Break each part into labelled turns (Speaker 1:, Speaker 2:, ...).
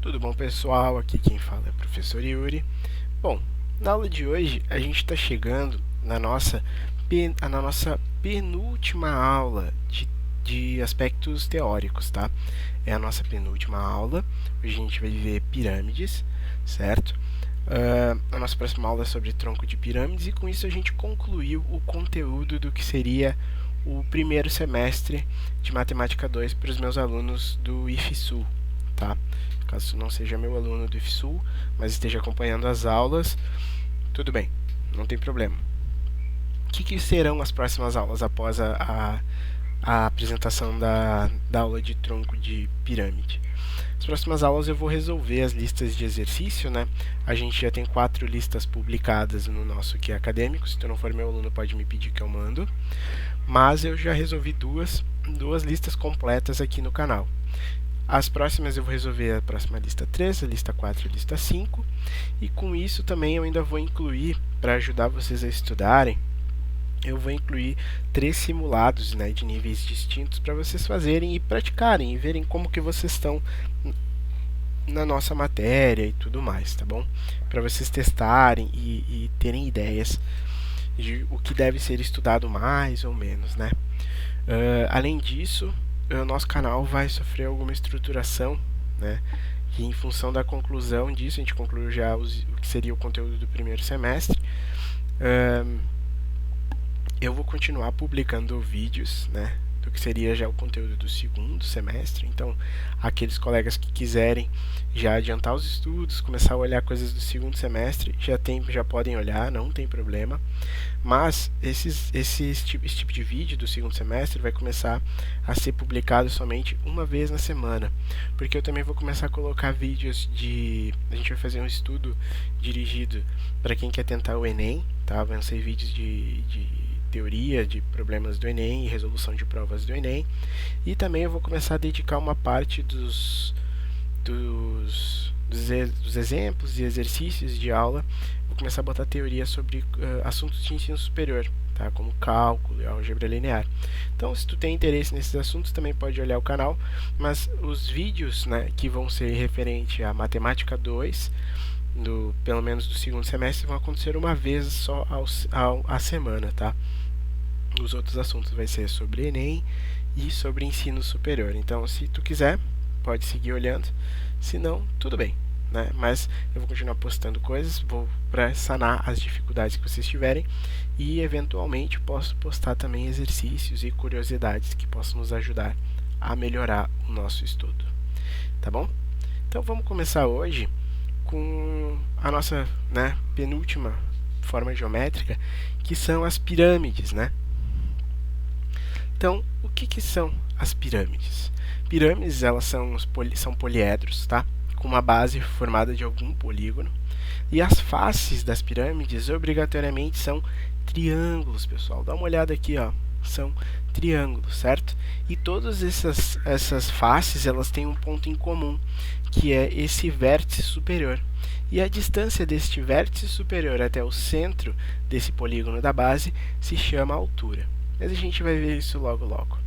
Speaker 1: Tudo bom, pessoal? Aqui quem fala é o professor Yuri. Bom, na aula de hoje a gente está chegando na nossa penúltima aula de aspectos teóricos, tá? É a nossa penúltima aula. Hoje a gente vai ver pirâmides, certo? A nossa próxima aula é sobre tronco de pirâmides e com isso a gente concluiu o conteúdo do que seria o primeiro semestre de Matemática 2 para os meus alunos do IFSU, tá? Caso não seja meu aluno do IFSU, mas esteja acompanhando as aulas, tudo bem, não tem problema. O que serão as próximas aulas após a apresentação da aula de tronco de pirâmide? As próximas aulas eu vou resolver as listas de exercício, né? A gente já tem 4 listas publicadas no nosso guia acadêmico. Se tu não for meu aluno, pode me pedir que eu mando. Mas eu já resolvi duas listas completas aqui no canal. As próximas eu vou resolver a próxima lista 3, a lista 4 e a lista 5. E com isso também eu ainda vou incluir, para ajudar vocês a estudarem, eu vou incluir 3 simulados, né, de níveis distintos para vocês fazerem e praticarem e verem como que vocês estão na nossa matéria e tudo mais, tá bom? Para vocês testarem e terem ideias de o que deve ser estudado mais ou menos, né? Além disso, o nosso canal vai sofrer alguma estruturação, né? E em função da conclusão disso, a gente concluiu já o que seria o conteúdo do primeiro semestre. Eu vou continuar publicando vídeos, né, do que seria já o conteúdo do segundo semestre. Então, aqueles colegas que quiserem já adiantar os estudos, começar a olhar coisas do segundo semestre, já podem olhar, não tem problema. Mas esse tipo de vídeo do segundo semestre vai começar a ser publicado somente uma vez na semana, porque eu também vou começar a colocar vídeos a gente vai fazer um estudo dirigido para quem quer tentar o Enem, tá? Vão ser vídeos de teoria de problemas do Enem e resolução de provas do Enem, e também eu vou começar a dedicar uma parte dos exemplos e exercícios de aula. Vou começar a botar teoria sobre assuntos de ensino superior, tá? Como cálculo e álgebra linear. Então, se tu tem interesse nesses assuntos, também pode olhar o canal, mas os vídeos, né, que vão ser referente à Matemática 2, pelo menos do segundo semestre, vão acontecer uma vez só a semana, tá? Os outros assuntos vai ser sobre Enem e sobre ensino superior. Então, se tu quiser, pode seguir olhando. Se não, tudo bem, né? Mas eu vou continuar postando coisas, vou para sanar as dificuldades que vocês tiverem e eventualmente posso postar também exercícios e curiosidades que possam nos ajudar a melhorar o nosso estudo, tá bom? Então vamos começar hoje com a nossa, né, penúltima forma geométrica, que são as pirâmides, né? Então, o que são as pirâmides? Pirâmides, elas são poliedros, tá? Com uma base formada de algum polígono. E as faces das pirâmides obrigatoriamente são triângulos, pessoal. Dá uma olhada aqui, ó. São triângulos, certo? E todas essas faces, elas têm um ponto em comum, que é esse vértice superior. E a distância deste vértice superior até o centro desse polígono da base se chama altura. Mas a gente vai ver isso logo logo.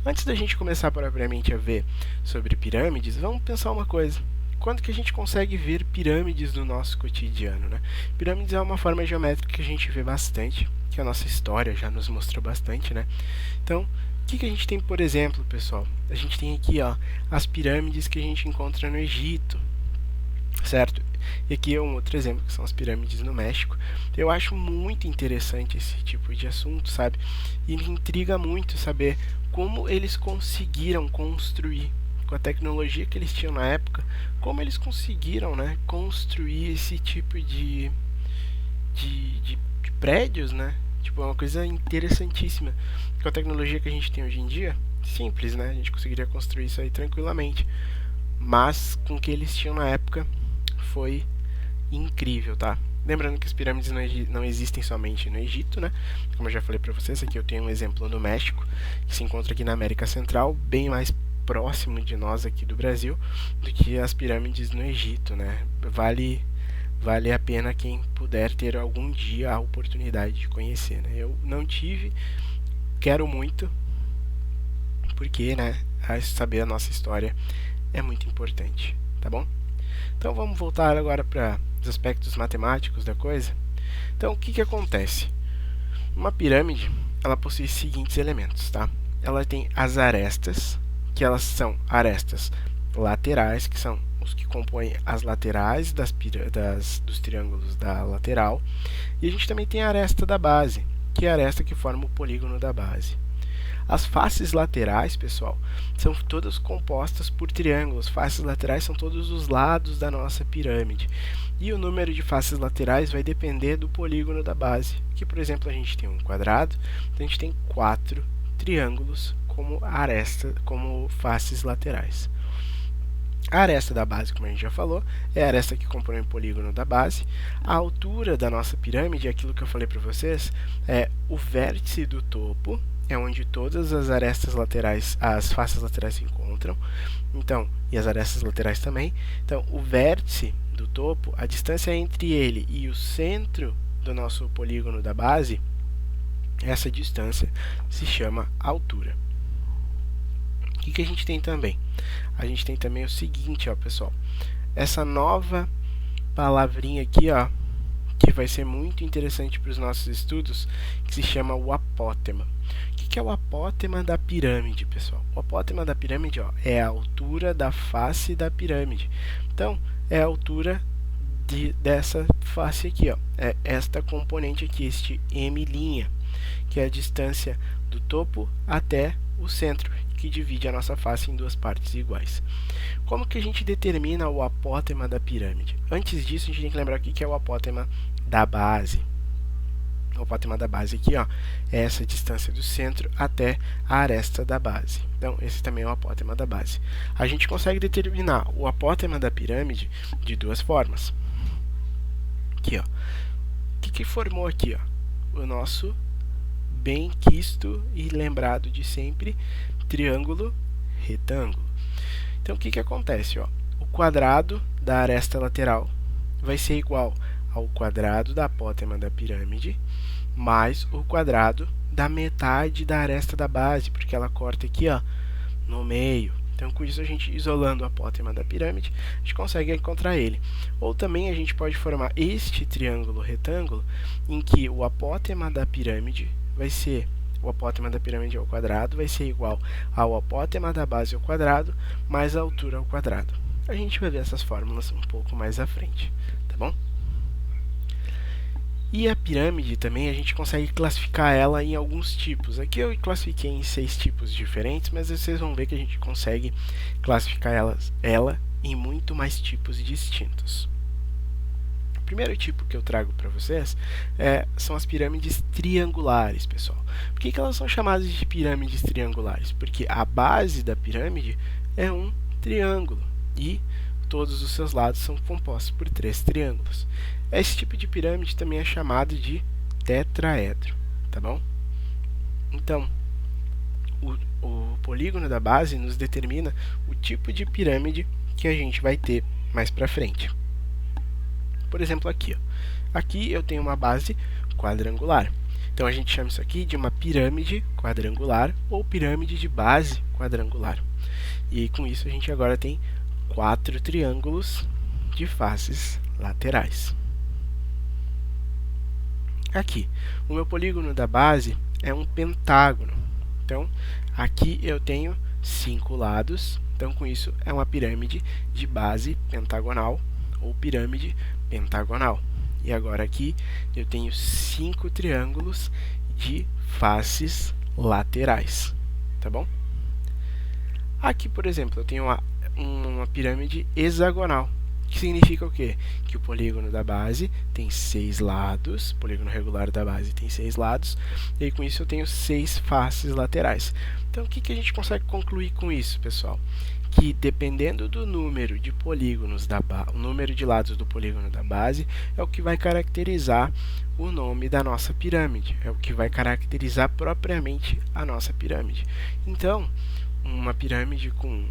Speaker 1: Antes da gente começar propriamente a ver sobre pirâmides, vamos pensar uma coisa. Quando que a gente consegue ver pirâmides no nosso cotidiano, né? Pirâmides é uma forma geométrica que a gente vê bastante, que a nossa história já nos mostrou bastante, né? Então, o que a gente tem, por exemplo, pessoal? A gente tem aqui, ó, as pirâmides que a gente encontra no Egito, certo? E aqui é um outro exemplo, que são as pirâmides no México. Eu acho muito interessante esse tipo de assunto, sabe? E me intriga muito saber como eles conseguiram construir, com a tecnologia que eles tinham na época, como eles conseguiram, né, construir esse tipo de prédios, né? Tipo, é uma coisa interessantíssima. Com a tecnologia que a gente tem hoje em dia, simples, né? A gente conseguiria construir isso aí tranquilamente. Mas com o que eles tinham na época, foi incrível, tá? Lembrando que as pirâmides não existem somente no Egito, né? Como eu já falei para vocês, aqui eu tenho um exemplo no México, que se encontra aqui na América Central, bem mais próximo de nós aqui do Brasil, do que as pirâmides no Egito, né? Vale a pena quem puder ter algum dia a oportunidade de conhecer, né? Eu não tive, quero muito, porque, né, saber a nossa história é muito importante, tá bom? Então vamos voltar agora para os aspectos matemáticos da coisa. Então o que acontece? Uma pirâmide, ela possui os seguintes elementos, tá? Ela tem as arestas, que elas são arestas laterais, que são os que compõem as laterais dos triângulos da lateral. E a gente também tem a aresta da base, que é a aresta que forma o polígono da base. As faces laterais, pessoal, são todas compostas por triângulos. Faces laterais são todos os lados da nossa pirâmide. E o número de faces laterais vai depender do polígono da base. Aqui, por exemplo, a gente tem um quadrado, então a gente tem 4 triângulos como faces laterais. A aresta da base, como a gente já falou, é a aresta que compõe o polígono da base. A altura da nossa pirâmide, aquilo que eu falei para vocês, é o vértice do topo, é onde todas as arestas laterais, as faces laterais se encontram. Então, e as arestas laterais também. Então, o vértice do topo, a distância entre ele e o centro do nosso polígono da base, essa distância se chama altura. O que a gente tem também? A gente tem também o seguinte, ó, pessoal. Essa nova palavrinha aqui, ó, que vai ser muito interessante para os nossos estudos, que se chama o apótema. O que é o apótema da pirâmide, pessoal? O apótema da pirâmide, ó, é a altura da face da pirâmide. Então, é a altura dessa face aqui, ó. É esta componente aqui, este M', que é a distância do topo até o centro, que divide a nossa face em duas partes iguais. Como que a gente determina o apótema da pirâmide? Antes disso, a gente tem que lembrar o que é o apótema da base. O apótema da base aqui, ó, é essa distância do centro até a aresta da base. Então, esse também é o apótema da base. A gente consegue determinar o apótema da pirâmide de duas formas. Aqui, ó. O que formou aqui, ó? O nosso bem quisto e lembrado de sempre triângulo retângulo. Então, o que acontece? Ó? O quadrado da aresta lateral vai ser igual ao quadrado da apótema da pirâmide mais o quadrado da metade da aresta da base, porque ela corta aqui, ó, no meio. Então, com isso, a gente isolando o apótema da pirâmide, a gente consegue encontrar ele. Ou também a gente pode formar este triângulo retângulo em que o apótema da pirâmide vai ser, o apótema da pirâmide ao quadrado vai ser igual ao apótema da base ao quadrado mais a altura ao quadrado. A gente vai ver essas fórmulas um pouco mais à frente, tá bom? E a pirâmide também a gente consegue classificar ela em alguns tipos. Aqui eu classifiquei em 6 tipos diferentes, mas vocês vão ver que a gente consegue classificar ela em muito mais tipos distintos. O primeiro tipo que eu trago para vocês são as pirâmides triangulares, pessoal. Por que elas são chamadas de pirâmides triangulares? Porque a base da pirâmide é um triângulo e todos os seus lados são compostos por 3 triângulos. Esse tipo de pirâmide também é chamado de tetraedro, tá bom? Então, o polígono da base nos determina o tipo de pirâmide que a gente vai ter mais para frente. Por exemplo, aqui, ó. Aqui eu tenho uma base quadrangular. Então, a gente chama isso aqui de uma pirâmide quadrangular ou pirâmide de base quadrangular. E com isso a gente agora tem 4 triângulos de faces laterais. Aqui, o meu polígono da base é um pentágono. Então, aqui eu tenho 5 lados. Então, com isso, é uma pirâmide de base pentagonal ou pirâmide pentagonal. E agora aqui eu tenho 5 triângulos de faces laterais, tá bom? Aqui, por exemplo, eu tenho uma pirâmide hexagonal, que significa o quê? Que o polígono da base tem 6 lados, o polígono regular da base tem 6 lados, e aí, com isso eu tenho 6 faces laterais. Então, o que a gente consegue concluir com isso, pessoal? Que dependendo do número de polígonos o número de lados do polígono da base é o que vai caracterizar o nome da nossa pirâmide, é o que vai caracterizar propriamente a nossa pirâmide. Então, uma pirâmide com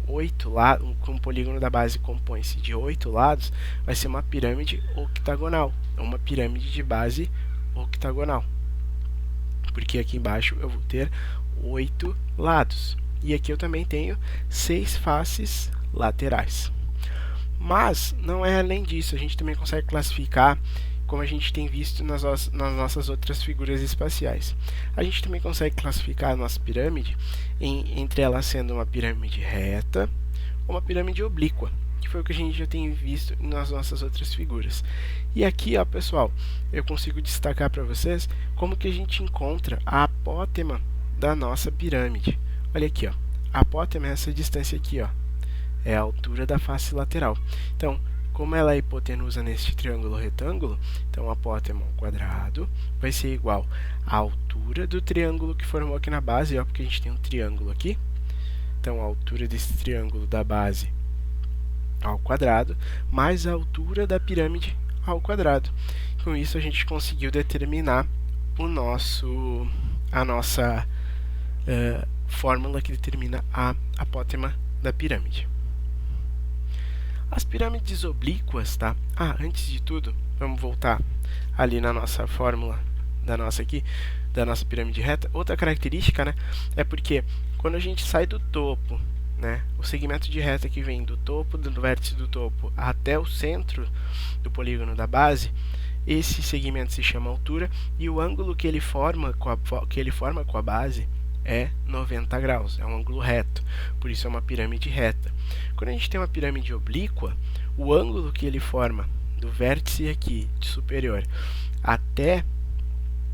Speaker 1: 8 lados, com o polígono da base compõe-se de 8 lados, vai ser uma pirâmide octagonal, uma pirâmide de base octagonal. Porque aqui embaixo eu vou ter 8 lados. E aqui eu também tenho 6 faces laterais. Mas não é além disso, a gente também consegue classificar como a gente tem visto nas nossas outras figuras espaciais. A gente também consegue classificar a nossa pirâmide entre ela sendo uma pirâmide reta ou uma pirâmide oblíqua, que foi o que a gente já tem visto nas nossas outras figuras. E aqui, ó, pessoal, eu consigo destacar para vocês como que a gente encontra a apótema da nossa pirâmide. Olha aqui, ó, a apótema é essa distância aqui, ó, é a altura da face lateral. Então, como ela é hipotenusa neste triângulo retângulo, então a apótema ao quadrado vai ser igual à altura do triângulo que formou aqui na base, ó, porque a gente tem um triângulo aqui. Então, a altura desse triângulo da base ao quadrado, mais a altura da pirâmide ao quadrado. Com isso, a gente conseguiu determinar a nossa fórmula que determina a apótema da pirâmide. As pirâmides oblíquas, tá? Antes de tudo, vamos voltar ali na nossa fórmula da nossa pirâmide reta. Outra característica, né, é porque quando a gente sai do topo, né, o segmento de reta que vem do topo, do vértice do topo até o centro do polígono da base, esse segmento se chama altura e o ângulo que ele forma com a base é 90 graus, é um ângulo reto, por isso é uma pirâmide reta. Quando a gente tem uma pirâmide oblíqua, o ângulo que ele forma do vértice aqui de superior até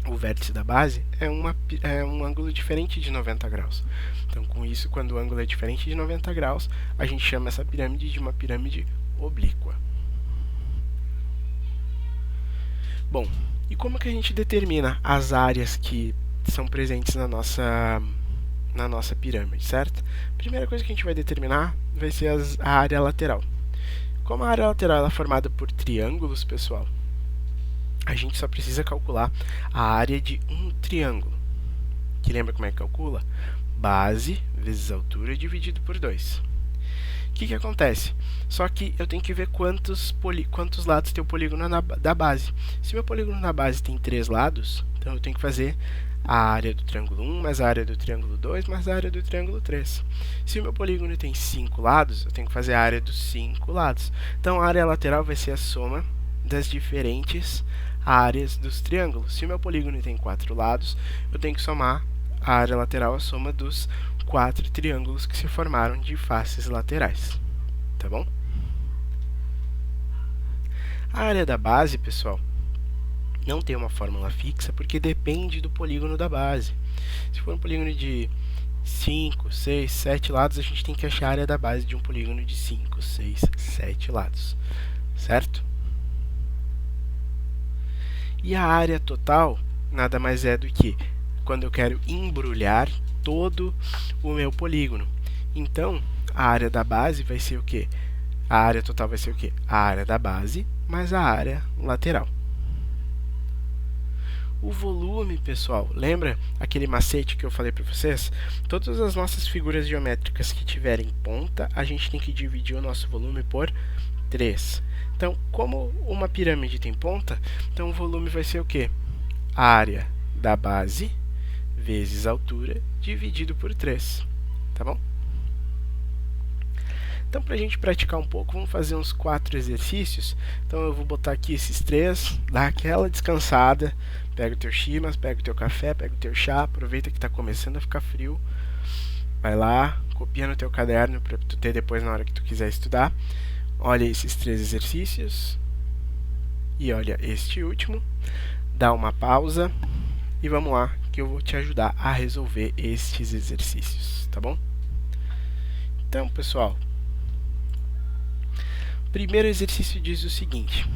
Speaker 1: o vértice da base é um ângulo diferente de 90 graus. Então, com isso, quando o ângulo é diferente de 90 graus, a gente chama essa pirâmide de uma pirâmide oblíqua. Bom, e como que a gente determina as áreas que são presentes na nossa pirâmide, certo? A primeira coisa que a gente vai determinar vai ser a área lateral. Como a área lateral é formada por triângulos, pessoal, a gente só precisa calcular a área de um triângulo. Que lembra como é que calcula? Base vezes altura dividido por 2. O que acontece? Só que eu tenho que ver quantos lados tem o polígono da base. Se meu polígono na base tem 3 lados, então eu tenho que fazer a área do triângulo 1 mais a área do triângulo 2 mais a área do triângulo 3. Se o meu polígono tem 5 lados, eu tenho que fazer a área dos 5 lados. Então, a área lateral vai ser a soma das diferentes áreas dos triângulos. Se o meu polígono tem 4 lados, eu tenho que somar a área lateral, a soma dos 4 triângulos que se formaram de faces laterais. Tá bom? A área da base, pessoal, não tem uma fórmula fixa porque depende do polígono da base. Se for um polígono de 5, 6, 7 lados, a gente tem que achar a área da base de um polígono de 5, 6, 7 lados, certo? E a área total nada mais é do que quando eu quero embrulhar todo o meu polígono. Então, a área da base vai ser o quê? A área total vai ser o quê? A área da base mais a área lateral. O volume, pessoal, lembra aquele macete que eu falei para vocês? Todas as nossas figuras geométricas que tiverem ponta, a gente tem que dividir o nosso volume por 3. Então, como uma pirâmide tem ponta, então o volume vai ser o quê? A área da base vezes a altura dividido por 3. Tá bom? Então, para a gente praticar um pouco, vamos fazer uns 4 exercícios. Então, eu vou botar aqui esses 3, dar aquela descansada, pega o teu chimas, pega o teu café, pega o teu chá, aproveita que está começando a ficar frio, vai lá, copia no teu caderno para tu ter depois na hora que tu quiser estudar. Olha esses 3 exercícios e olha este último, dá uma pausa e vamos lá que eu vou te ajudar a resolver estes exercícios, tá bom? Então, pessoal, o primeiro exercício diz o seguinte: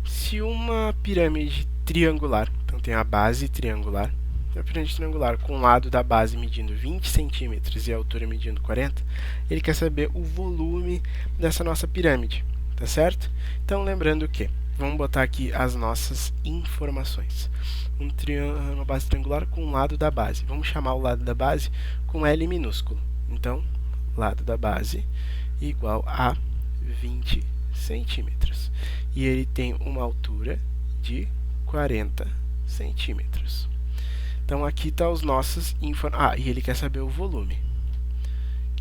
Speaker 1: se uma pirâmide triangular, então tem a base triangular, uma pirâmide triangular com o lado da base medindo 20 centímetros e a altura medindo 40, ele quer saber o volume dessa nossa pirâmide, tá certo? Então, lembrando que vamos botar aqui as nossas informações. Uma base triangular com o lado da base. Vamos chamar o lado da base com L minúsculo. Então, lado da base igual a 20 centímetros. E ele tem uma altura de 40 centímetros. Então, aqui está os nossos informações. E ele quer saber o volume.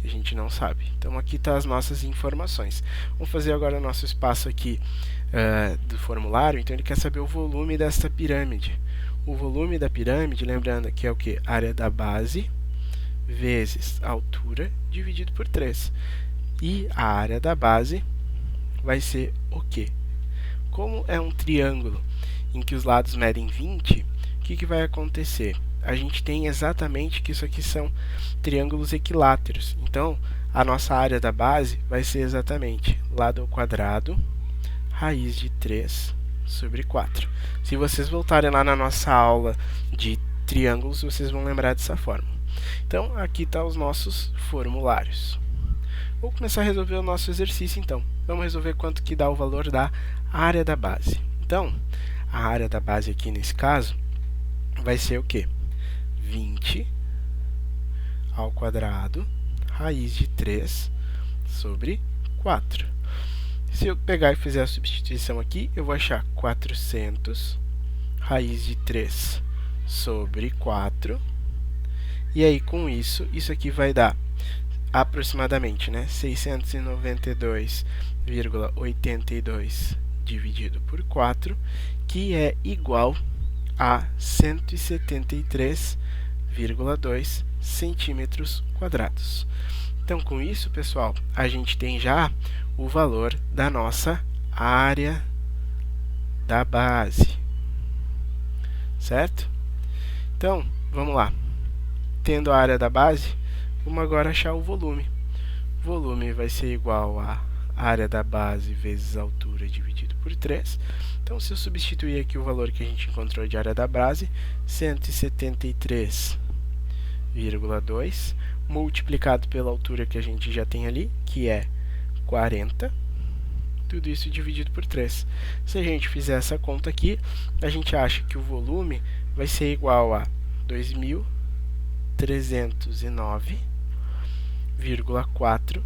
Speaker 1: que a gente não sabe. Então aqui está as nossas informações. Vamos fazer agora o nosso espaço aqui do formulário. Então ele quer saber o volume desta pirâmide. O volume da pirâmide, lembrando que é o que? Área da base vezes a altura dividido por 3. E a área da base vai ser o quê? Como é um triângulo em que os lados medem 20, o que vai acontecer? A gente tem exatamente que isso aqui são triângulos equiláteros. Então, a nossa área da base vai ser exatamente lado ao quadrado, raiz de 3 sobre 4. Se vocês voltarem lá na nossa aula de triângulos, vocês vão lembrar dessa forma. Então, aqui estão os nossos formulários. Vou começar a resolver o nosso exercício, então. Vamos resolver quanto que dá o valor da área da base. Então, a área da base aqui, nesse caso, vai ser o quê? 20 ao quadrado, raiz de 3 sobre 4. Se eu pegar e fizer a substituição aqui, eu vou achar 400 raiz de 3 sobre 4. E aí, com isso aqui vai dar aproximadamente, né, 692,82 dividido por 4, que é igual a 173,2 centímetros quadrados. Então, com isso, pessoal, a gente tem já o valor da nossa área da base, certo? Então, vamos lá. Tendo a área da base, vamos agora achar o volume. O volume vai ser igual a área da base vezes a altura dividido por 3. Então, se eu substituir aqui o valor que a gente encontrou de área da base, 173,2, multiplicado pela altura que a gente já tem ali, que é 40, tudo isso dividido por 3. Se a gente fizer essa conta aqui, a gente acha que o volume vai ser igual a 2.309,4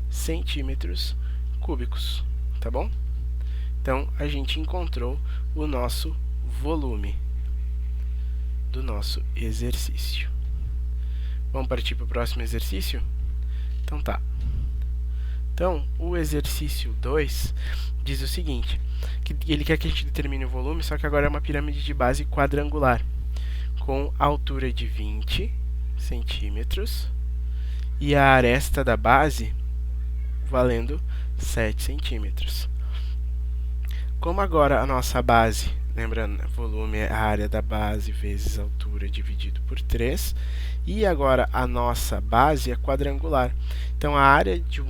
Speaker 1: centímetros cúbicos, tá bom? Então, a gente encontrou o nosso volume do nosso exercício. Vamos partir para o próximo exercício? Então, tá. Então, o exercício 2 diz o seguinte, que ele quer que a gente determine o volume, só que agora é uma pirâmide de base quadrangular, com altura de 20 centímetros e a aresta da base valendo 7 centímetros. Como agora a nossa base, lembrando, volume é a área da base vezes a altura dividido por 3, e agora a nossa base é quadrangular. Então, a área de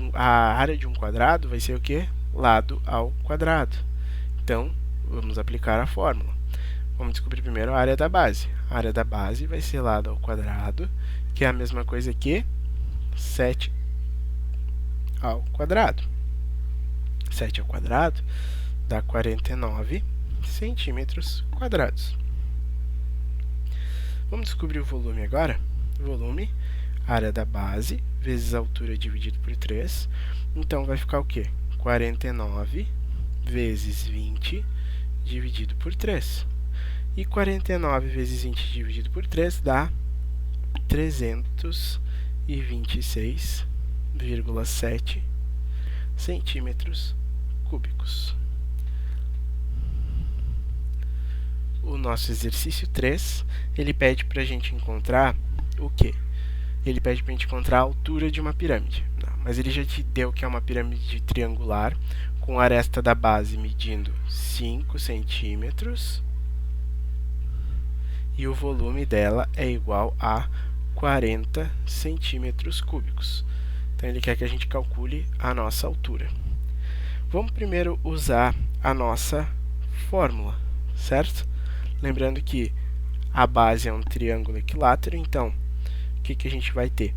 Speaker 1: um quadrado vai ser o quê? Lado ao quadrado. Então, vamos aplicar a fórmula. Vamos descobrir primeiro a área da base. A área da base vai ser lado ao quadrado, que é a mesma coisa que 7 ao quadrado. 7 ao quadrado dá 49 centímetros quadrados. Vamos descobrir o volume agora. Volume, área da base, vezes a altura dividido por 3. Então, vai ficar o quê? 49 vezes 20 dividido por 3. E 49 vezes 20 dividido por 3 dá 326,7 centímetros cúbicos. O nosso exercício 3, ele pede para a gente encontrar o quê? Ele pede para a gente encontrar a altura de uma pirâmide. Não, mas ele já te deu que é uma pirâmide triangular, com a aresta da base medindo 5 centímetros, e o volume dela é igual a 40 centímetros cúbicos. Então, ele quer que a gente calcule a nossa altura. Vamos primeiro usar a nossa fórmula, certo? Lembrando que a base é um triângulo equilátero, então, o que a gente vai ter?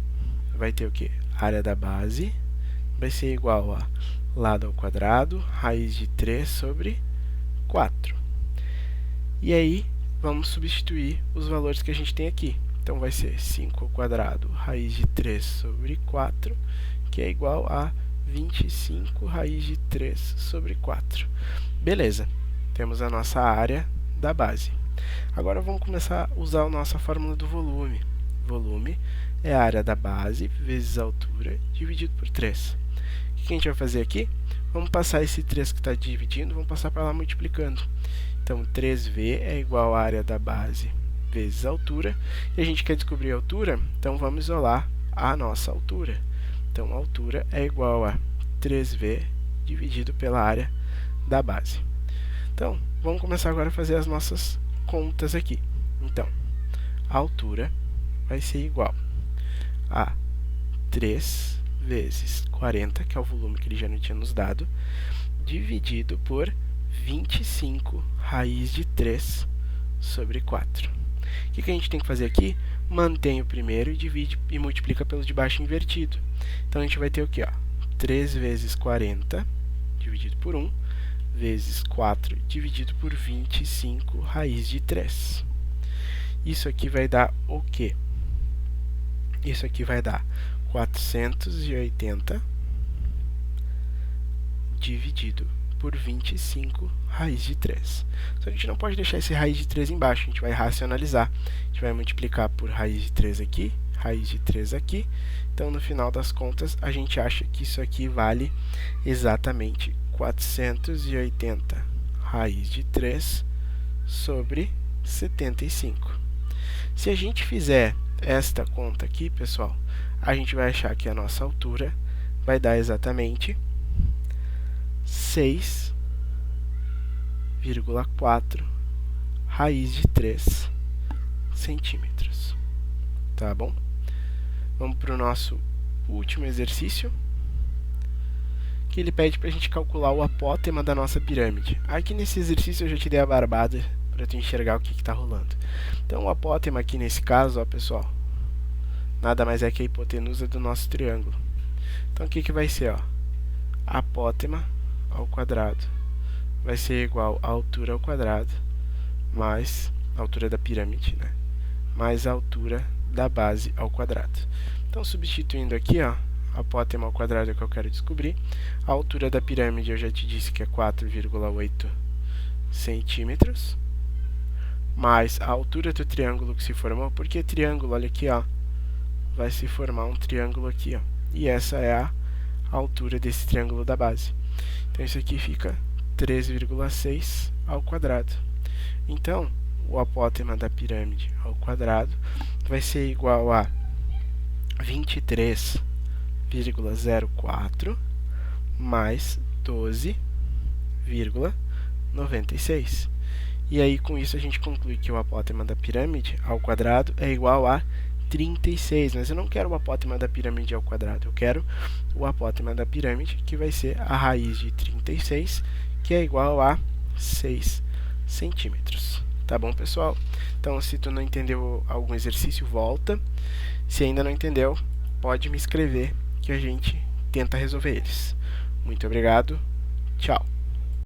Speaker 1: Vai ter o quê? A área da base vai ser igual a lado ao quadrado, raiz de 3 sobre 4. E aí, vamos substituir os valores que a gente tem aqui. Então, vai ser 5 ao quadrado, raiz de 3 sobre 4, que é igual a 25 raiz de 3 sobre 4. Beleza, temos a nossa área da base. Agora, vamos começar a usar a nossa fórmula do volume. Volume é a área da base vezes a altura dividido por 3. O que a gente vai fazer aqui? Vamos passar esse 3 que está dividindo, vamos passar para lá multiplicando. Então, 3v é igual à área da base vezes a altura. E a gente quer descobrir a altura, então vamos isolar a nossa altura. Então, a altura é igual a 3v dividido pela área da base. Então, vamos começar agora a fazer as nossas contas aqui. Então, a altura vai ser igual a 3 vezes 40, que é o volume que ele já não tinha nos dado, dividido por 25 raiz de 3 sobre 4. O que a gente tem que fazer aqui? Mantém o primeiro e divide e multiplica pelo de baixo invertido. Então, a gente vai ter o quê? 3 vezes 40 dividido por 1 vezes 4 dividido por 25 raiz de 3. Isso aqui vai dar o quê? Isso aqui vai dar 480 dividido por 25 raiz de 3. Só que a gente não pode deixar esse raiz de 3 embaixo, a gente vai racionalizar. A gente vai multiplicar por raiz de 3 aqui, raiz de 3 aqui. Então, no final das contas, a gente acha que isso aqui vale exatamente 480 raiz de 3 sobre 75. Se a gente fizer esta conta aqui, pessoal, a gente vai achar que a nossa altura vai dar exatamente 6,4 raiz de 3 centímetros. Tá bom? Vamos para o nosso último exercício, que ele pede para a gente calcular o apótema da nossa pirâmide. Aqui nesse exercício eu já te dei a barbada para tu enxergar o que está rolando. Então, o apótema aqui nesse caso, ó, pessoal, nada mais é que a hipotenusa do nosso triângulo. Então, o que vai ser? Ó? Apótema ao quadrado vai ser igual a altura ao quadrado mais a altura da pirâmide, né? Mais a altura da base ao quadrado. Então, substituindo aqui, ó, apótema ao quadrado é o que eu quero descobrir. A altura da pirâmide eu já te disse que é 4,8 centímetros, mais a altura do triângulo que se formou, porque triângulo, olha aqui, ó, vai se formar um triângulo aqui, ó, e essa é a altura desse triângulo da base. Então, isso aqui fica 3,6 ao quadrado. Então, o apótema da pirâmide ao quadrado vai ser igual a 23,04 mais 12,96. E aí, com isso, a gente conclui que o apótema da pirâmide ao quadrado é igual a 36. Mas eu não quero o apótema da pirâmide ao quadrado, eu quero o apótema da pirâmide, que vai ser a raiz de 36, que é igual a 6 centímetros. Tá bom, pessoal? Então, se tu não entendeu algum exercício, volta. Se ainda não entendeu, pode me escrever que a gente tenta resolver eles. Muito obrigado. Tchau.